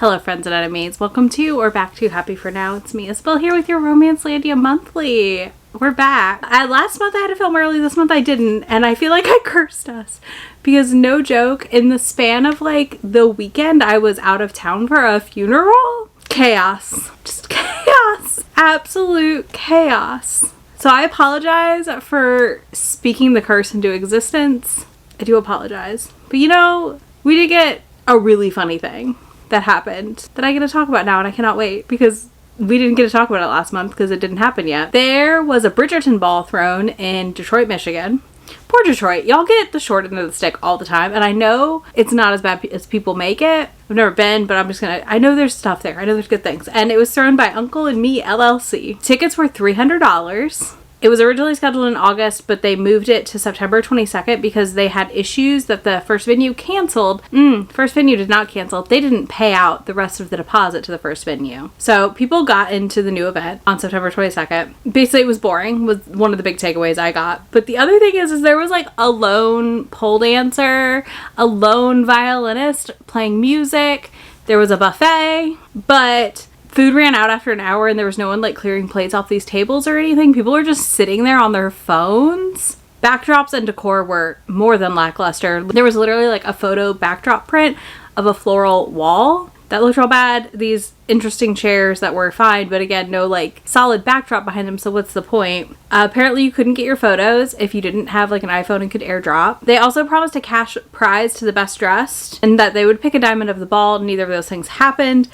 Hello friends and enemies, welcome to or back to Happy For Now. It's me, Biel, here with your Romancelandia Monthly. We're back. Last month I had to film early, this month I didn't, and I feel like I cursed us. Because no joke, in the span of like the weekend I was out of town for a funeral. Chaos. Just chaos. Absolute chaos. So I apologize for speaking the curse into existence. I do apologize. But you know, we did get a really funny thing that happened that I get to talk about now, and I cannot wait because we didn't get to talk about it last month because it didn't happen yet. There was a Bridgerton Ball thrown in Detroit, Michigan. Poor Detroit. Y'all get the short end of the stick all the time, and I know it's not as bad as people make it. I've never been, but I know there's stuff there. I know there's good things. And it was thrown by Uncle and Me LLC. Tickets were $300. It was originally scheduled in August, but they moved it to September 22nd because they had issues that the first venue canceled. First venue did not cancel. They didn't pay out the rest of the deposit to the first venue. So people got into the new event on September 22nd. Basically, it was boring, was one of the big takeaways I got. But the other thing is there was like a lone pole dancer, a lone violinist playing music. There was a buffet, but food ran out after an hour and there was no one like clearing plates off these tables or anything. People were just sitting there on their phones. Backdrops and decor were more than lackluster. There was literally like a photo backdrop print of a floral wall that looked real bad. These interesting chairs that were fine, but again, no like solid backdrop behind them, so what's the point? Apparently you couldn't get your photos if you didn't have like an iPhone and could airdrop. They also promised a cash prize to the best dressed and that they would pick a diamond of the ball. Neither of those things happened.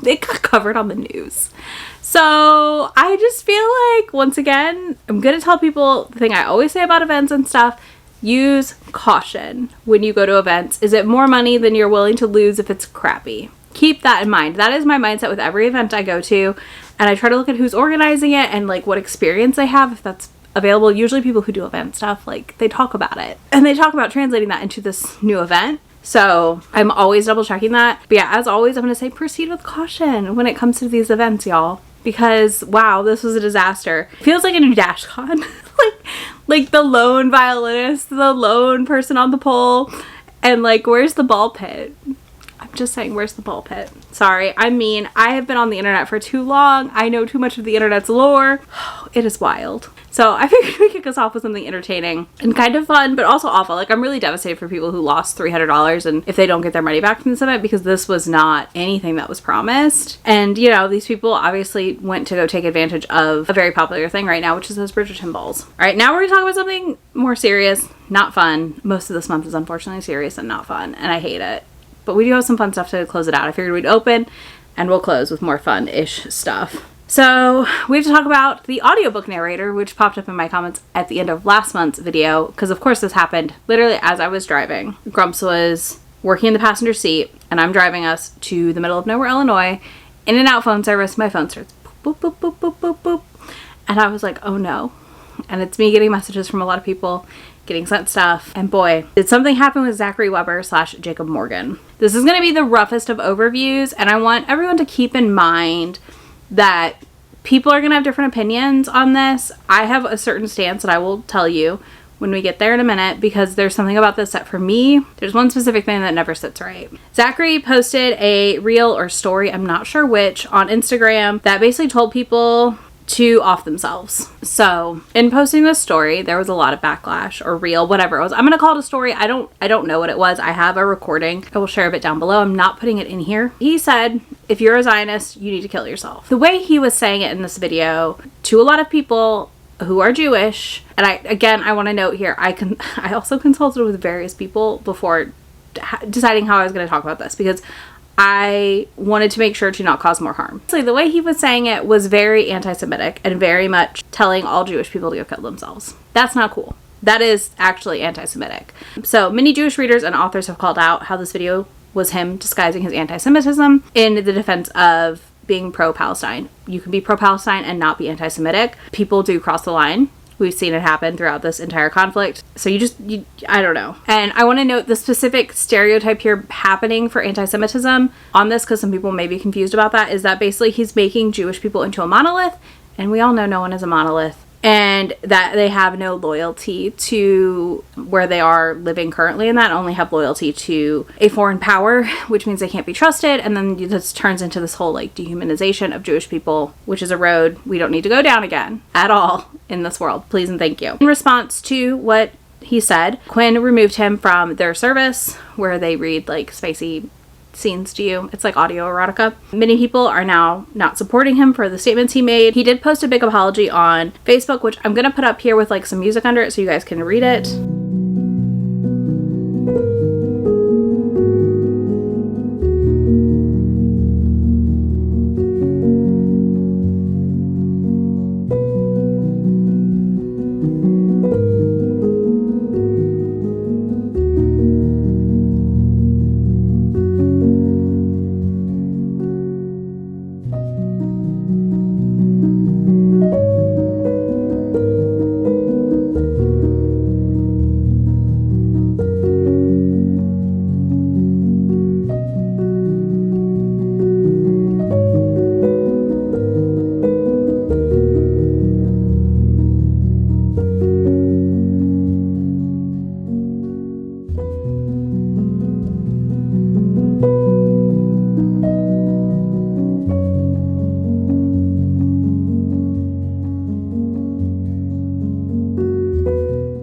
It got covered on the news. So I just feel like, once again, I'm going to tell people the thing I always say about events and stuff. Use caution when you go to events. Is it more money than you're willing to lose if it's crappy? Keep that in mind. That is my mindset with every event I go to. And I try to look at who's organizing it and like what experience they have, if that's available. Usually people who do event stuff, like they talk about it. And they talk about translating that into this new event. So I'm always double checking that. But yeah, as always, I'm going to say proceed with caution when it comes to these events, y'all. Because wow, this was a disaster. It feels like a new DashCon. like the lone violinist, the lone person on the pole. And like, where's the ball pit? I'm just saying, where's the ball pit? Sorry, I mean, I have been on the internet for too long. I know too much of the internet's lore. It is wild. So I figured we'd kick us off with something entertaining and kind of fun, but also awful. Like, I'm really devastated for people who lost $300 and if they don't get their money back from this event, because this was not anything that was promised. And, you know, these people obviously went to go take advantage of a very popular thing right now, which is those Bridgerton Balls. All right, now we're going to talk about something more serious, not fun. Most of this month is unfortunately serious and not fun, and I hate it. But we do have some fun stuff to close it out. I figured we'd open and we'll close with more fun-ish stuff. So we have to talk about the Audiobook Narrator, which popped up in my comments at the end of last month's video, because of course this happened literally as I was driving. Grumps was working in the passenger seat and I'm driving us to the middle of nowhere, Illinois, in and out phone service. My phone starts boop, boop, boop, boop, boop, boop. And I was like, oh no. And it's me getting messages from a lot of people, getting sent stuff, and boy, did something happen with Zachary Weber / Jacob Morgan. This is going to be the roughest of overviews, and I want everyone to keep in mind that people are going to have different opinions on this. I have a certain stance that I will tell you when we get there in a minute, because there's something about this that for me, there's one specific thing that never sits right. Zachary posted a reel or story, I'm not sure which, on Instagram that basically told people to off themselves. So in posting this story, there was a lot of backlash, or reel, whatever it was. I'm gonna call it a story. I don't know what it was. I have a recording. I will share a bit down below. I'm not putting it in here. He said, if you're a Zionist, you need to kill yourself. The way he was saying it in this video to a lot of people who are Jewish, and I want to note here, I also consulted with various people before deciding how I was going to talk about this, because I wanted to make sure to not cause more harm. So the way he was saying it was very anti-Semitic and very much telling all Jewish people to go kill themselves. That's not cool. That is actually anti-Semitic. So many Jewish readers and authors have called out how this video was him disguising his anti-Semitism in the defense of being pro-Palestine. You can be pro-Palestine and not be anti-Semitic. People do cross the line. We've seen it happen throughout this entire conflict. So I don't know. And I want to note the specific stereotype here happening for anti-Semitism on this, because some people may be confused about that, is that basically he's making Jewish people into a monolith. And we all know no one is a monolith. and that they have no loyalty to where they are living currently, and that only have loyalty to a foreign power, which means they can't be trusted. And then this turns into this whole like dehumanization of Jewish people, which is a road we don't need to go down again at all in this world. Please and thank you. In response to what he said, Quinn removed him from their service where they read like spicy scenes to you. It's like audio erotica. Many people are now not supporting him for the statements he made. He did post a big apology on Facebook, which I'm gonna put up here with like some music under it so you guys can read it.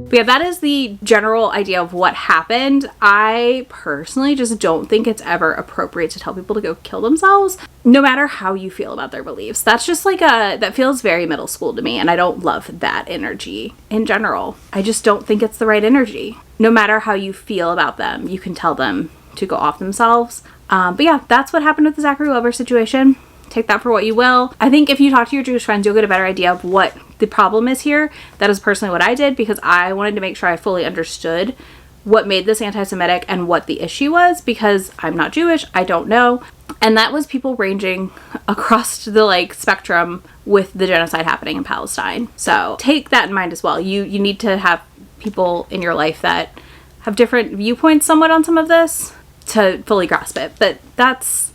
But yeah, that is the general idea of what happened. I personally just don't think it's ever appropriate to tell people to go kill themselves, no matter how you feel about their beliefs. That's just like that feels very middle school to me, and I don't love that energy in general. I just don't think it's the right energy. No matter how you feel about them, you can tell them to go off themselves. But yeah, that's what happened with the Zachary Weber situation. Take that for what you will. I think if you talk to your Jewish friends, you'll get a better idea of what the problem is here. That is personally what I did, because I wanted to make sure I fully understood what made this anti-Semitic and what the issue was, because I'm not Jewish, I don't know. And that was people ranging across the like spectrum with the genocide happening in Palestine. So take that in mind as well. You need to have people in your life that have different viewpoints somewhat on some of this to fully grasp it. But that's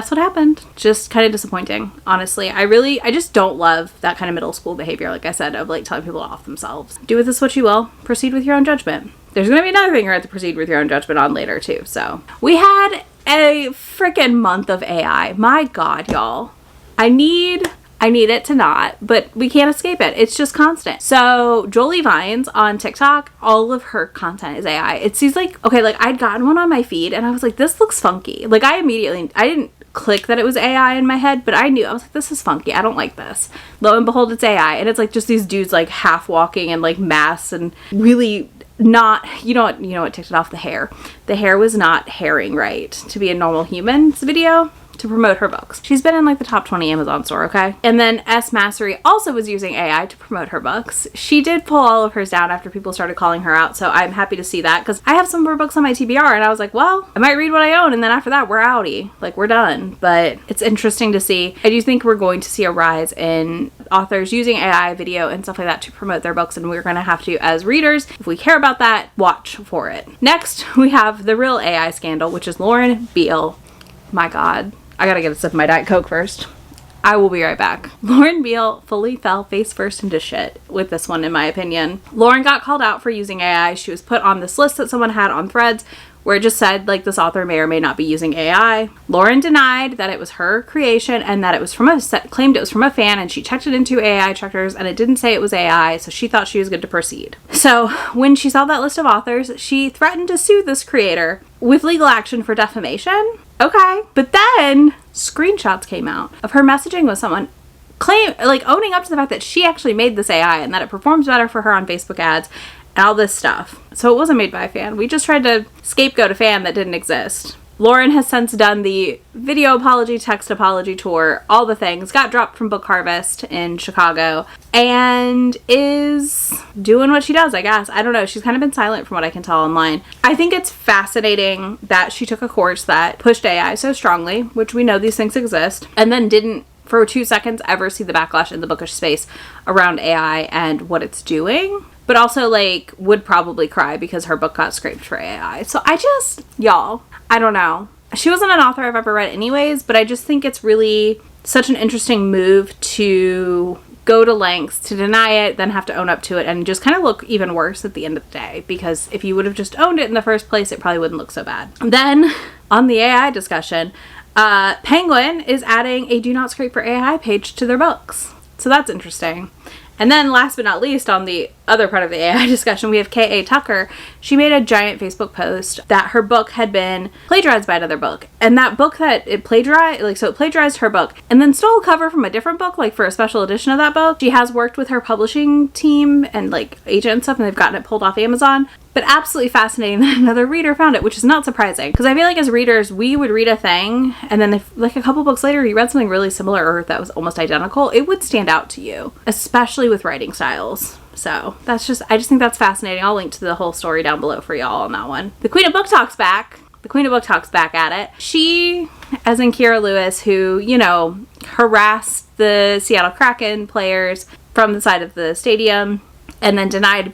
what happened. Just kind of disappointing, honestly. I just don't love that kind of middle school behavior, like I said, of like telling people off themselves. Do with this what you will. Proceed with your own judgment. There's going to be another thing you're going to proceed with your own judgment on later too. So we had a freaking month of AI. My God, y'all. I need it to not, but we can't escape it. It's just constant. So Jolie Vines on TikTok, all of her content is AI. It seems like, okay, like I'd gotten one on my feed and I was like, this looks funky. Like I didn't click that it was AI in my head, but I was like, this is funky. I don't like this. Lo and behold, it's AI. And it's like just these dudes like half walking and like masks and really not, you know what ticked it off? The hair. The hair was not hairing right to be a normal human's video to promote her books. She's been in like the top 20 Amazon store, okay? And then Massery also was using AI to promote her books. She did pull all of hers down after people started calling her out, so I'm happy to see that, because I have some of her books on my TBR and I was like, well, I might read what I own, and then after that we're outie. Like, we're done. But it's interesting to see. I do think we're going to see a rise in authors using AI video and stuff like that to promote their books, and we're going to have to, as readers, if we care about that, watch for it. Next, we have the real AI scandal, which is Lauren Biel. My God. I gotta get a sip of my Diet Coke first. I will be right back. Lauren Biel fully fell face first into shit with this one, in my opinion. Lauren got called out for using AI. She was put on this list that someone had on Threads where it just said, like, this author may or may not be using AI. Lauren denied that it was her creation and that it was claimed it was from a fan, and she checked it into AI checkers and it didn't say it was AI, so she thought she was good to proceed. So when she saw that list of authors, she threatened to sue this creator with legal action for defamation. Okay. But then screenshots came out of her messaging with someone owning up to the fact that she actually made this AI and that it performs better for her on Facebook ads and all this stuff. So it wasn't made by a fan. We just tried to scapegoat a fan that didn't exist. Lauren has since done the video apology, text apology tour, all the things, got dropped from Book Harvest in Chicago, and is doing what she does, I guess. I don't know. She's kind of been silent from what I can tell online. I think it's fascinating that she took a course that pushed AI so strongly, which we know these things exist, and then didn't for 2 seconds ever see the backlash in the bookish space around AI and what it's doing. But also, like, would probably cry because her book got scraped for AI. So y'all, I don't know. She wasn't an author I've ever read anyways, but I just think it's really such an interesting move to go to lengths to deny it, then have to own up to it, and just kind of look even worse at the end of the day, because if you would have just owned it in the first place, it probably wouldn't look so bad. Then, on the AI discussion, Penguin is adding a Do Not Scrape for AI page to their books. So that's interesting. And then last but not least, on the other part of the AI discussion, we have K.A. Tucker. She made a giant Facebook post that her book had been plagiarized by another book. And that book that it plagiarized, so it plagiarized her book and then stole a cover from a different book, for a special edition of that book. She has worked with her publishing team and agent and stuff, and they've gotten it pulled off Amazon. But absolutely fascinating that another reader found it, which is not surprising. Because I feel like as readers, we would read a thing, and then if, a couple books later, you read something really similar or that was almost identical, it would stand out to you, especially with writing styles. So I just think that's fascinating. I'll link to the whole story down below for y'all on that one. The Queen of Booktok's back. The Queen of Booktok's back at it. She, as in Kira Lewis, who, harassed the Seattle Kraken players from the side of the stadium, and then denied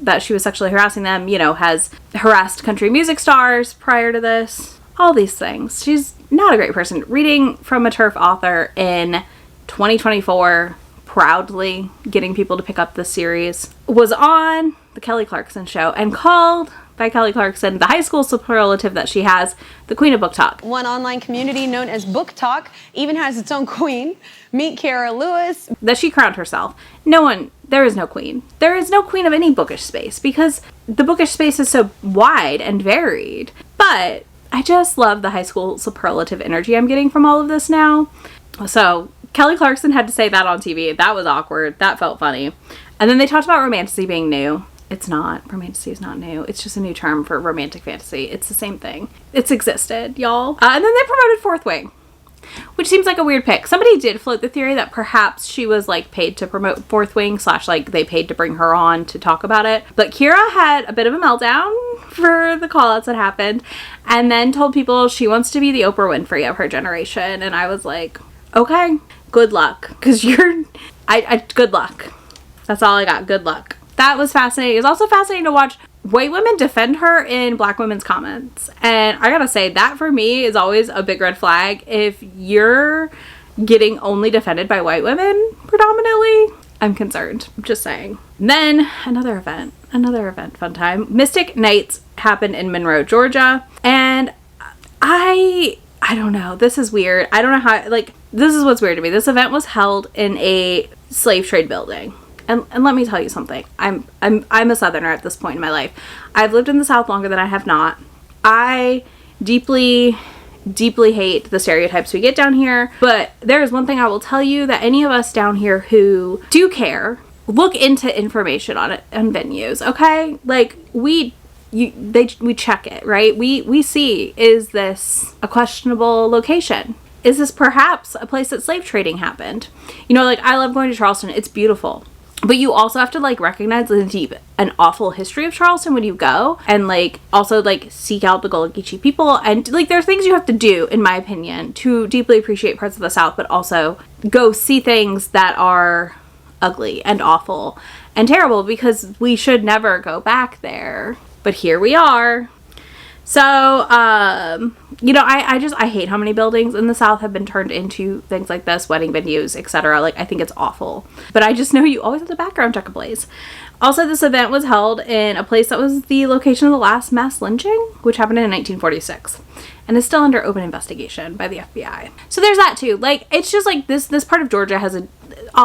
that she was sexually harassing them, has harassed country music stars prior to this. All these things. She's not a great person. Reading from a TERF author in 2024, proudly getting people to pick up this series, was on the Kelly Clarkson show and called by Kelly Clarkson the high school superlative that she has, the Queen of Booktok. One online community known as Booktok even has its own queen. Meet Kira Lewis. That she crowned herself. There is no queen. There is no queen of any bookish space, because the bookish space is so wide and varied. But I just love the high school superlative energy I'm getting from all of this now. So Kelly Clarkson had to say that on TV. That was awkward. That felt funny. And then they talked about romantasy being new. It's not. Romantasy is not new. It's just a new term for romantic fantasy. It's the same thing. It's existed, y'all. And then they promoted Fourth Wing, which seems like a weird pick. Somebody did float the theory that perhaps she was paid to promote Fourth Wing / they paid to bring her on to talk about it. But Kira had a bit of a meltdown for the call-outs that happened, and then told people she wants to be the Oprah Winfrey of her generation. And I was like, okay, good luck. Because good luck. That's all I got. Good luck. That was fascinating. It was also fascinating to watch white women defend her in black women's comments. And I gotta say, that for me is always a big red flag. If you're getting only defended by white women predominantly, I'm concerned. I'm just saying. Then another event, fun time. Mystic Nights happened in Monroe, Georgia. And I don't know. This is weird. I don't know how, this is what's weird to me. This event was held in a slave trade building. And let me tell you something. I'm a Southerner at this point in my life. I've lived in the South longer than I have not. I deeply, deeply hate the stereotypes we get down here. But there is one thing I will tell you, that any of us down here who do care, look into information on it and venues, okay? We check it, right? We see, is this a questionable location? Is this perhaps a place that slave trading happened? I love going to Charleston. It's beautiful. But you also have to recognize the deep and awful history of Charleston when you go, and also seek out the Gullah Geechee people, and there are things you have to do, in my opinion, to deeply appreciate parts of the South, but also go see things that are ugly and awful and terrible, because we should never go back there. But here we are. So, I hate how many buildings in the South have been turned into things like this, wedding venues, etc. I think it's awful. But I just know you always have to background check a place. Also, this event was held in a place that was the location of the last mass lynching, which happened in 1946. And is still under open investigation by the FBI. So there's that too. It's just this part of Georgia has a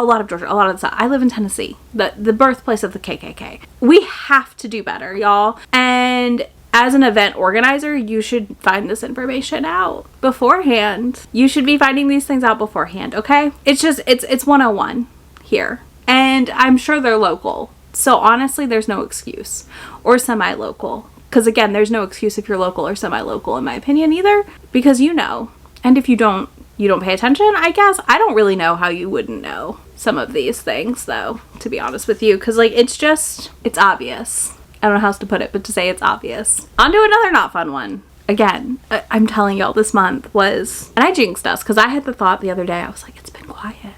lot of the South. I live in Tennessee, the birthplace of the KKK. We have to do better, y'all. And as an event organizer, you should find this information out beforehand. You should be finding these things out beforehand, okay? It's 101 here. And I'm sure they're local. So honestly, there's no excuse. Or semi-local. Because again, there's no excuse if you're local or semi-local, in my opinion, either. Because you know. And if you don't pay attention, I guess. I don't really know how you wouldn't know some of these things, though, to be honest with you. Because, it's obvious. I don't know how else to put it, but to say it's obvious. On to another not fun one. Again, I'm telling y'all, this month was... And I jinxed us, because I had the thought the other day, I was like, it's been quiet.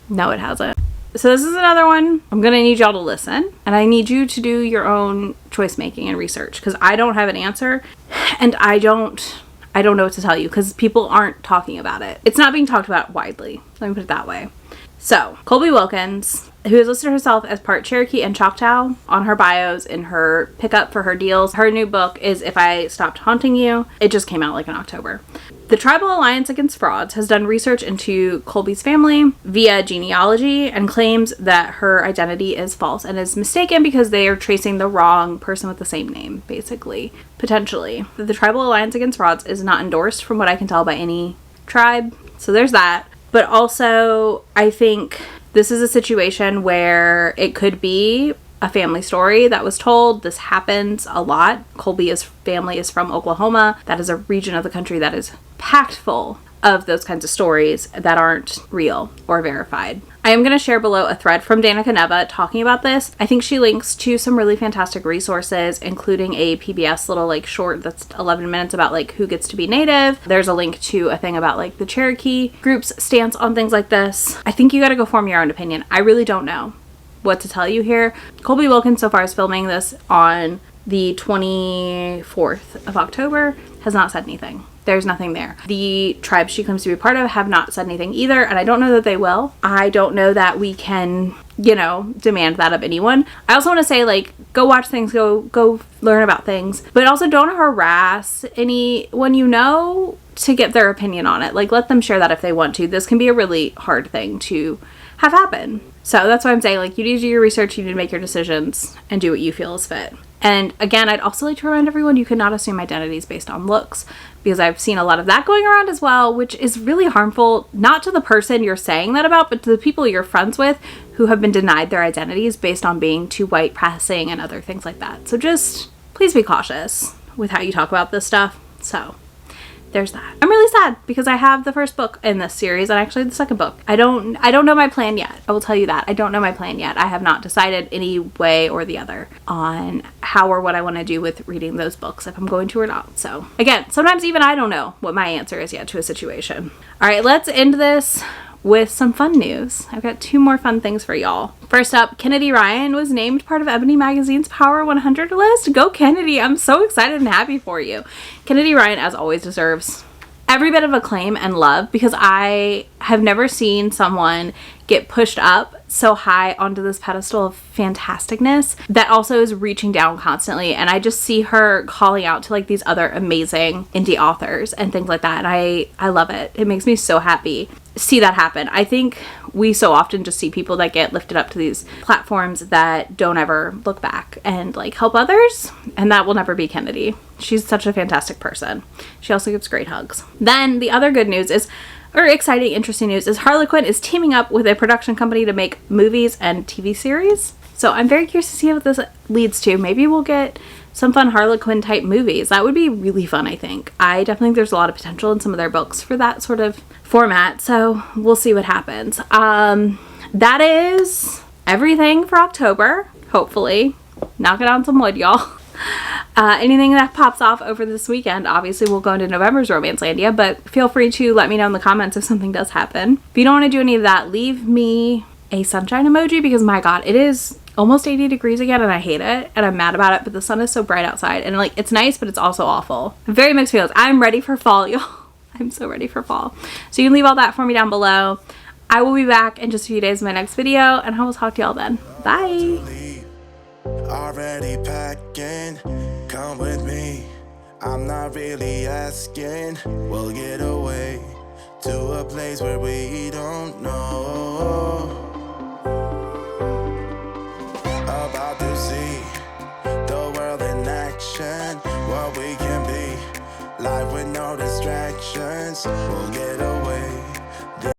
No, it hasn't. So this is another one. I'm going to need y'all to listen, and I need you to do your own choice making and research, because I don't have an answer, and I don't know what to tell you, because people aren't talking about it. It's not being talked about widely. Let me put it that way. So, Colby Wilkins, who has listed herself as part Cherokee and Choctaw on her bios in her pickup for her deals. Her new book is If I Stopped Haunting You. It just came out like in October. The Tribal Alliance Against Frauds has done research into Colby's family via genealogy and claims that her identity is false and is mistaken because they are tracing the wrong person with the same name, basically. Potentially. The Tribal Alliance Against Frauds is not endorsed, from what I can tell, by any tribe. So there's that. But also, I think this is a situation where it could be a family story that was told. This happens a lot. Colby's family is from Oklahoma. That is a region of the country that is packed full of those kinds of stories that aren't real or verified. I am going to share below a thread from Danica Neva talking about this. I think she links to some really fantastic resources, including a PBS little like short that's 11 minutes about like who gets to be Native. There's a link to a thing about like the Cherokee group's stance on things like this. I think you got to go form your own opinion. I really don't know what to tell you here. Colby Wilkins so far is filming this on the 24th of October, has not said anything. There's nothing there. The tribes she claims to be part of have not said anything either, and I don't know that they will. I don't know that we can, you know, demand that of anyone. I also want to say, like, go watch things, go learn about things, but also don't harass anyone you know to get their opinion on it. Like, let them share that if they want to. This can be a really hard thing to have happen. So that's why I'm saying, like, you need to do your research, you need to make your decisions, and do what you feel is fit. And again, I'd also like to remind everyone you cannot assume identities based on looks, because I've seen a lot of that going around as well, which is really harmful, not to the person you're saying that about, but to the people you're friends with who have been denied their identities based on being too white passing and other things like that. So just please be cautious with how you talk about this stuff. So there's that. I'm really sad because I have the first book in this series and actually the second book. I don't know my plan yet. I will tell you that. I don't know my plan yet. I have not decided any way or the other on how or what I want to do with reading those books, if I'm going to or not. So again, sometimes even I don't know what my answer is yet to a situation. All right, let's end this with some fun news. I've got 2 more fun things for y'all. First up, Kennedy Ryan was named part of Ebony Magazine's Power 100 list. Go Kennedy! I'm so excited and happy for you. Kennedy Ryan, as always, deserves every bit of acclaim and love, because I have never seen someone get pushed up so high onto this pedestal of fantasticness that also is reaching down constantly. And I just see her calling out to like these other amazing indie authors and things like that. And I love it. It makes me so happy to see that happen. I think we so often just see people that get lifted up to these platforms that don't ever look back and like help others. And that will never be Kennedy. She's such a fantastic person. She also gives great hugs. Then the other good news is, or exciting, interesting news, is Harlequin is teaming up with a production company to make movies and TV series. So I'm very curious to see what this leads to. Maybe we'll get some fun Harlequin type movies. That would be really fun, I think. I definitely think there's a lot of potential in some of their books for that sort of format. So we'll see what happens. That is everything for October, hopefully. Knock it on some wood, y'all. Anything that pops off over this weekend, obviously we'll go into November's Romancelandia, but feel free to let me know in the comments if something does happen. If you don't want to do any of that, leave me a sunshine emoji, because my god, it is almost 80 degrees again and I hate it and I'm mad about it, but the sun is so bright outside and like it's nice, but it's also awful. Very mixed feelings. I'm ready for fall, y'all. I'm so ready for fall. So you can leave all that for me down below. I will be back in just a few days in my next video, and I will talk to y'all then. Bye. Already packing, come with me. I'm not really asking. We'll get away to a place where we don't know. About to see the world in action, what we can be. Life with no distractions. We'll get